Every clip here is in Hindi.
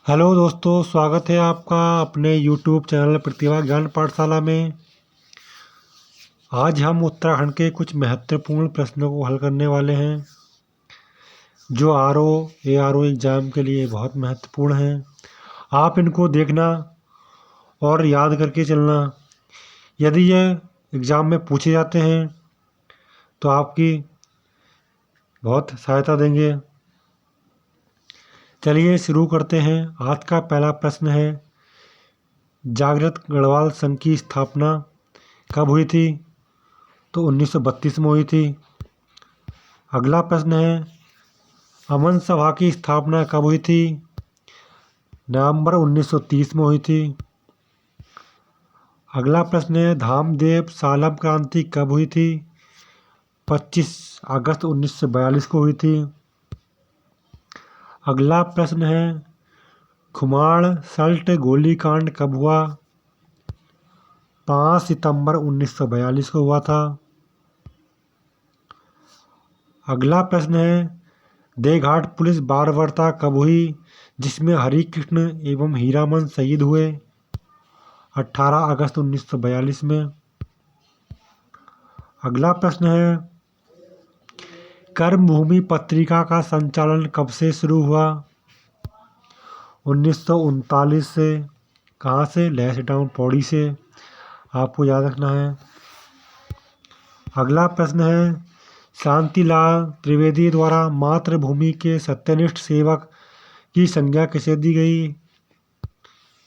हेलो दोस्तों, स्वागत है आपका अपने यूट्यूब चैनल प्रतिभा ज्ञान पाठशाला में। आज हम उत्तराखंड के कुछ महत्वपूर्ण प्रश्नों को हल करने वाले हैं जो ARO एग्ज़ाम के लिए बहुत महत्वपूर्ण हैं। आप इनको देखना और याद करके चलना। यदि ये एग्ज़ाम में पूछे जाते हैं तो आपकी बहुत सहायता देंगे। चलिए शुरू करते हैं। आज का पहला प्रश्न है, जागृत गढ़वाल संघ की स्थापना कब हुई थी? तो 1932 में हुई थी। अगला प्रश्न है, अमन सभा की स्थापना कब हुई थी? नवंबर 1930 में हुई थी। अगला प्रश्न है, धामदेव सालम क्रांति कब हुई थी? 25 अगस्त 1942 को हुई थी। अगला प्रश्न है, खुमाण सल्ट गोलीकांड कब हुआ? 5 सितंबर 1942 को हुआ था। अगला प्रश्न है, देवघाट पुलिस बर्बरता कब हुई जिसमें हरि कृष्ण एवं हीरामन शहीद हुए? 18 अगस्त 1942 में। अगला प्रश्न है, कर्मभूमि पत्रिका का संचालन कब से शुरू हुआ? 1939 से। कहाँ से? लहसटाउन पौड़ी से। आपको याद रखना है। अगला प्रश्न है, शांतिलाल त्रिवेदी द्वारा मातृभूमि के सत्यनिष्ठ सेवक की संज्ञा किसे दी गई?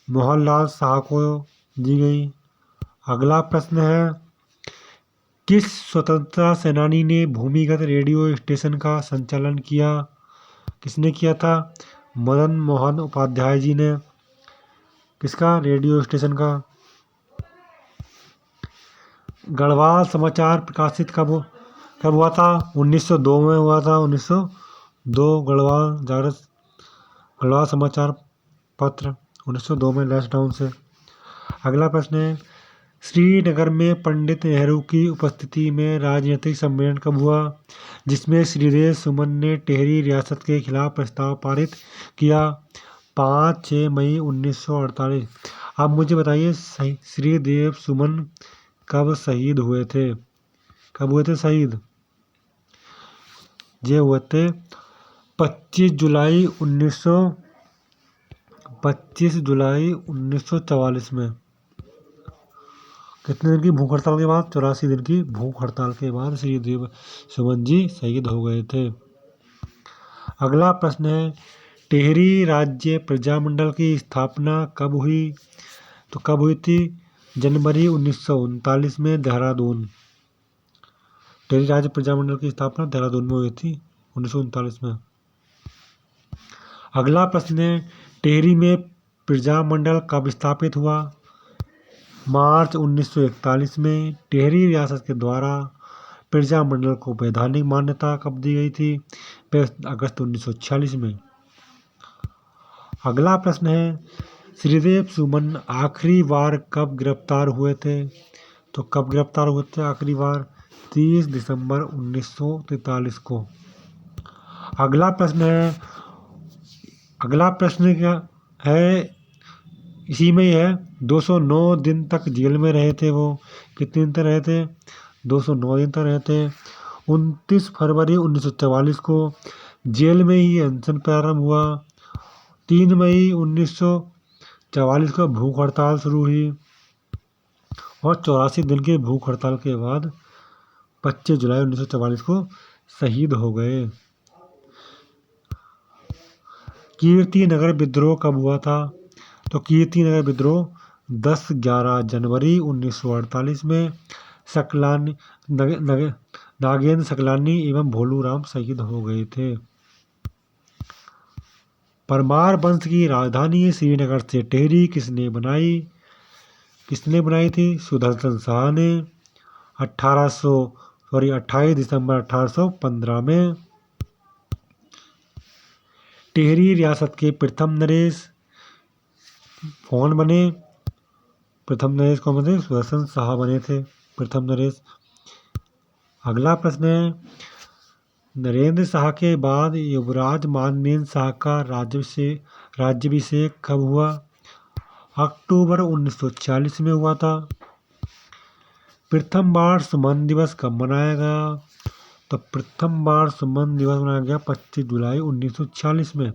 मोहनलाल शाह को दी गई। अगला प्रश्न है, किस स्वतंत्रता सेनानी ने भूमिगत रेडियो स्टेशन का संचालन किया? किसने किया था? मदन मोहन उपाध्याय जी ने। किसका? रेडियो स्टेशन का। गढ़वाल समाचार प्रकाशित कब हुआ था? 1902 में हुआ था। 1902 गढ़वाल समाचार पत्र 1902 में लैसडाउन से। अगला प्रश्न है, श्रीनगर में पंडित नेहरू की उपस्थिति में राजनीतिक सम्मेलन कब हुआ जिसमें श्रीदेव सुमन ने टिहरी रियासत के खिलाफ प्रस्ताव पारित किया? 5-6 मई 1948। अब मुझे बताइए, श्रीदेव सुमन कब शहीद हुए थे? कब हुए थे शहीद? ये हुए थे 25 जुलाई 1944 में। कितने दिन की भूख हड़ताल के बाद? 84 दिन की भूख हड़ताल के बाद श्रीदेव सुमन जी शहीद हो गए थे। अगला प्रश्न है, टिहरी राज्य प्रजामंडल की स्थापना कब हुई? तो कब हुई थी? जनवरी 1939 में देहरादून। टिहरी राज्य प्रजामंडल की स्थापना देहरादून में हुई थी 1939 में। अगला प्रश्न है, टिहरी में प्रजामंडल कब स्थापित हुआ? मार्च 1941 में। टिहरी रियासत के द्वारा प्रजामंडल को वैधानिक मान्यता कब दी गई थी? 5 अगस्त 1946 में। अगला प्रश्न है, श्रीदेव सुमन आखिरी बार कब गिरफ्तार हुए थे? तो कब गिरफ्तार हुए थे आखिरी बार? 30 दिसंबर 1943 को। अगला प्रश्न क्या है? इसी में ही है। 209 दिन तक जेल में रहे थे वो। कितने दिन तक रहे थे? 209 दिन तक रहे थे। 29 फरवरी 1944 को जेल में ही अनशन प्रारंभ हुआ। 3 मई 1944 को भूख हड़ताल शुरू हुई और 84 दिन के भूख हड़ताल के बाद 25 जुलाई 1944 को शहीद हो गए। कीर्ति नगर विद्रोह कब हुआ था? तो कीर्ति नगर विद्रोह 10-11 जनवरी 1948 में नागेंद्र सकलानी एवं भोलू राम शहीद हो गए थे। परमार वंश की राजधानी श्रीनगर से टिहरी किसने बनाई थी? सुदर्शन शाह ने। 28 दिसंबर 1815 में। टिहरी रियासत के प्रथम नरेश कौन बने? प्रथम नरेश कौन बने? सुदर्शन शाह बने थे प्रथम नरेश। अगला प्रश्न है, नरेंद्र शाह के बाद युवराज मानवेंद्र शाह का राज्याभिषेक कब हुआ? अक्टूबर 1946 में हुआ था। प्रथम बार सुमन दिवस कब मनाया गया? तो प्रथम बार सुमन दिवस मनाया गया 25 जुलाई 1946 में।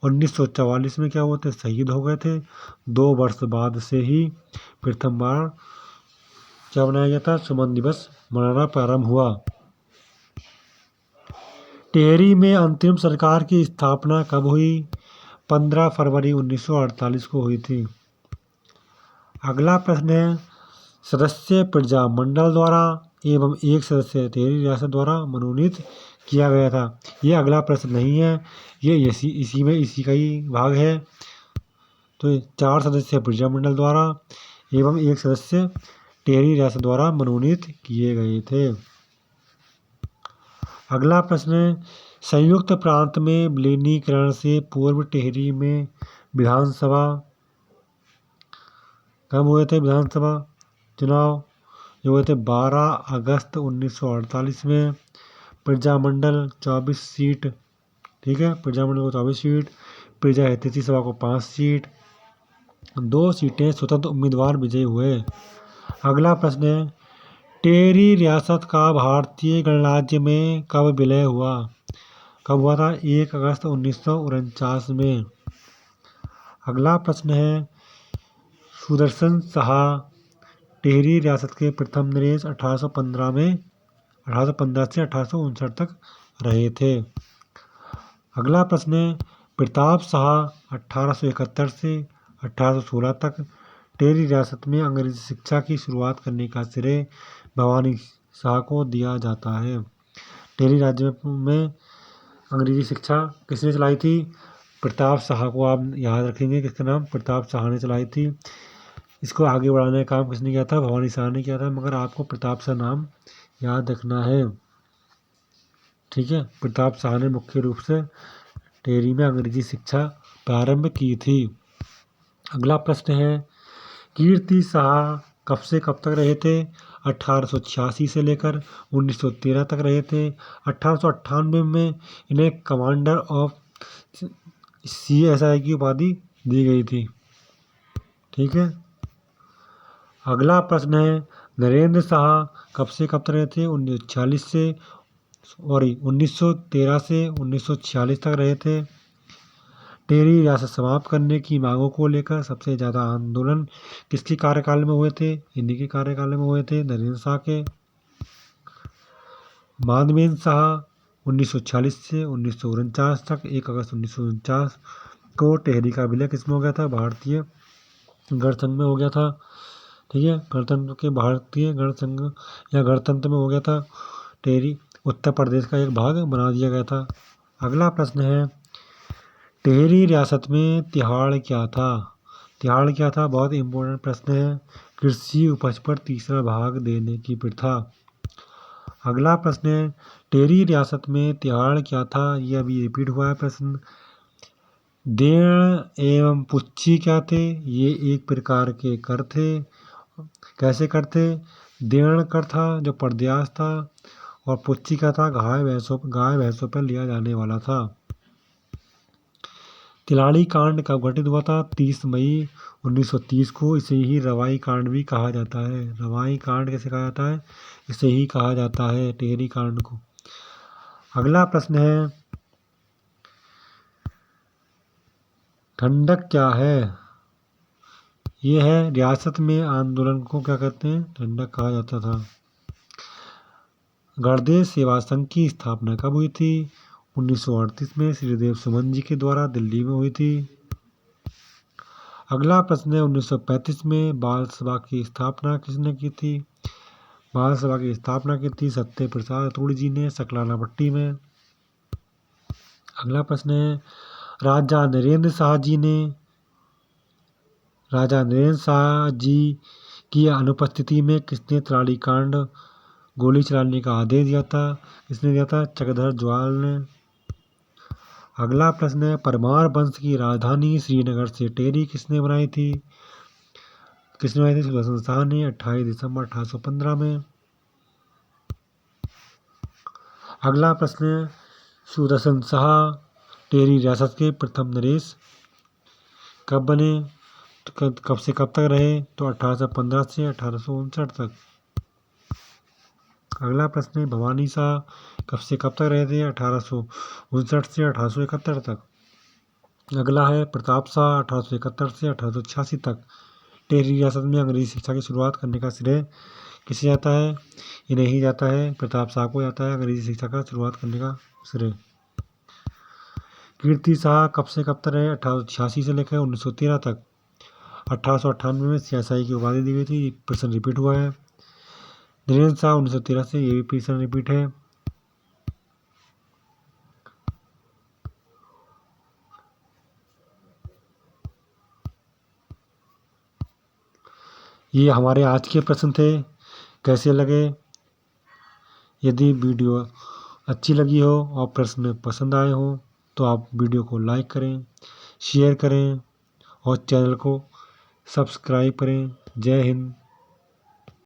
1944 में क्या हुआ थे? शहीद हो गए थे। 2 वर्ष बाद से ही प्रथम बार क्या मनाया गया था? सुमन दिवस मनाना प्रारंभ हुआ। टिहरी में अंतरिम सरकार की स्थापना कब हुई? 15 फरवरी 1948 को हुई थी। अगला प्रश्न है, सदस्य प्रजामंडल द्वारा एवं एक सदस्य टिहरी रियासत द्वारा मनोनीत किया गया था। ये अगला प्रश्न नहीं है, ये इसी का ही भाग है। तो 4 सदस्य प्रजामंडल द्वारा एवं एक सदस्य टिहरी रियासत द्वारा मनोनीत किए गए थे। अगला प्रश्न है, संयुक्त प्रांत में विलीनीकरण से पूर्व टिहरी में विधानसभा कब हुए थे? विधानसभा चुनाव जो हुए थे 12 अगस्त 1948 में। प्रजामंडल 24 सीट, ठीक है, प्रजामंडल को 24 सीट, प्रजा हितैषी सभा को 5 सीट, 2 सीटें स्वतंत्र उम्मीदवार विजयी हुए। अगला प्रश्न है, टिहरी रियासत का भारतीय गणराज्य में कब विलय हुआ? कब हुआ था? 1 अगस्त 1949 में। अगला प्रश्न है, सुदर्शन शाह टिहरी रियासत के प्रथम नरेश 1815 से 1859 तक रहे थे। अगला प्रश्न है, प्रताप शाह 1871 से 1816 तक टिहरी रियासत में अंग्रेजी शिक्षा की शुरुआत करने का श्रेय भवानी शाह को दिया जाता है। टिहरी राज्य में अंग्रेजी शिक्षा किसने चलाई थी? प्रताप शाह को आप याद रखेंगे, किसका नाम? प्रताप शाह ने चलाई थी। इसको आगे बढ़ाने का काम किसने किया था? भवानी शाह ने किया था, मगर आपको प्रताप शाह नाम याद रखना है, ठीक है। प्रताप शाह ने मुख्य रूप से टिहरी में अंग्रेजी शिक्षा प्रारंभ की थी। अगला प्रश्न है, कीर्ति शाह कब से कब तक रहे थे? 1886 से लेकर 1913 तक रहे थे। 1898 में इन्हें कमांडर ऑफ CSI की उपाधि दी गई थी, ठीक है। अगला प्रश्न है, नरेंद्र शाह कब से कब तक रहे थे? 1913 से 1946 तक रहे थे। टिहरी रियासत समाप्त करने की मांगों को लेकर सबसे ज़्यादा आंदोलन किसके कार्यकाल में हुए थे? इन्हीं के कार्यकाल में हुए थे, नरेंद्र शाह के। मानवेंद्र शाह 1946 से 1949 तक, 1 अगस्त 1949 को टिहरी का विलय किसमें हो गया था? भारतीय गणसंघ में हो गया था, ठीक है। भारतीय गणसंघ या गणतंत्र में हो गया था। टिहरी उत्तर प्रदेश का एक भाग बना दिया गया था। अगला प्रश्न है, टिहरी रियासत में तिहाड़ क्या था? तिहाड़ क्या था? बहुत इंपॉर्टेंट प्रश्न है। कृषि उपज पर तीसरा भाग देने की प्रथा। अगला प्रश्न है, टिहरी रियासत में तिहाड़ क्या था? ये अभी रिपीट हुआ है प्रश्न। देण एवं पुच्छी क्या थे? ये एक प्रकार के कर थे। कैसे कर थे? देण कर था जो परद्यास था, और पुच्छी क्या था? गाय भैंसों पर लिया जाने वाला था। तिलाड़ी कांड कब घटित हुआ था? 30 मई 1930 को। इसे ही रवाई कांड भी कहा जाता है। रवाई कांड कैसे कहा जाता है? इसे ही कहा जाता है, टिहरी कांड को। अगला प्रश्न है, ठंडक क्या है? ये है, रियासत में आंदोलन को क्या कहते हैं? ठंडक कहा जाता था। गणदेव सेवा संघ की स्थापना कब हुई थी? 1938 में श्रीदेव सुमन जी के द्वारा दिल्ली में हुई थी। अगला प्रश्न है, 1935 में बाल सभा की स्थापना किसने की थी? बाल सभा की स्थापना की थी सत्य प्रसाद अतुड़ी जी ने, सकलाना पट्टी में। अगला प्रश्न है, राजा नरेंद्र शाह जी की अनुपस्थिति में किसने तिलाड़ी कांड गोली चलाने का आदेश दिया था? किसने दिया था? चक्रधर ज्वाल ने। अगला प्रश्न है, परमार वंश की राजधानी श्रीनगर से टिहरी किसने बनाई थी? सुदर्शन शाह ने 28 दिसंबर 1815 में। अगला प्रश्न है, सुदर्शन शाह टेरी रियासत के प्रथम नरेश कब बने? तो कब से कब तक रहे? तो 1815 से 1859 तक। अगला प्रश्न है, भवानी शाह कब से कब तक रहे थे? 1859 से 1871 तक। अगला है, प्रताप शाह 1871 से 1886 तक। टेरी रियासत में अंग्रेजी शिक्षा की शुरुआत करने का श्रेय किसे जाता है? इन्हें ही जाता है, प्रताप शाह को जाता है अंग्रेजी शिक्षा का शुरुआत करने का श्रेय। कीर्ति शाह कब से कब तक रहे? 1886 से लेकर 1913 तक। 1898 में सीएसआई की उपाधि दी गई थी, प्रश्न रिपीट हुआ है। धीरेन्द्र शाह 1913 से, ये भी प्रश्न रिपीट है। ये हमारे आज के प्रश्न थे। कैसे लगे? यदि वीडियो अच्छी लगी हो और प्रश्न पसंद आए हो तो आप वीडियो को लाइक करें, शेयर करें और चैनल को सब्सक्राइब करें। जय हिंद।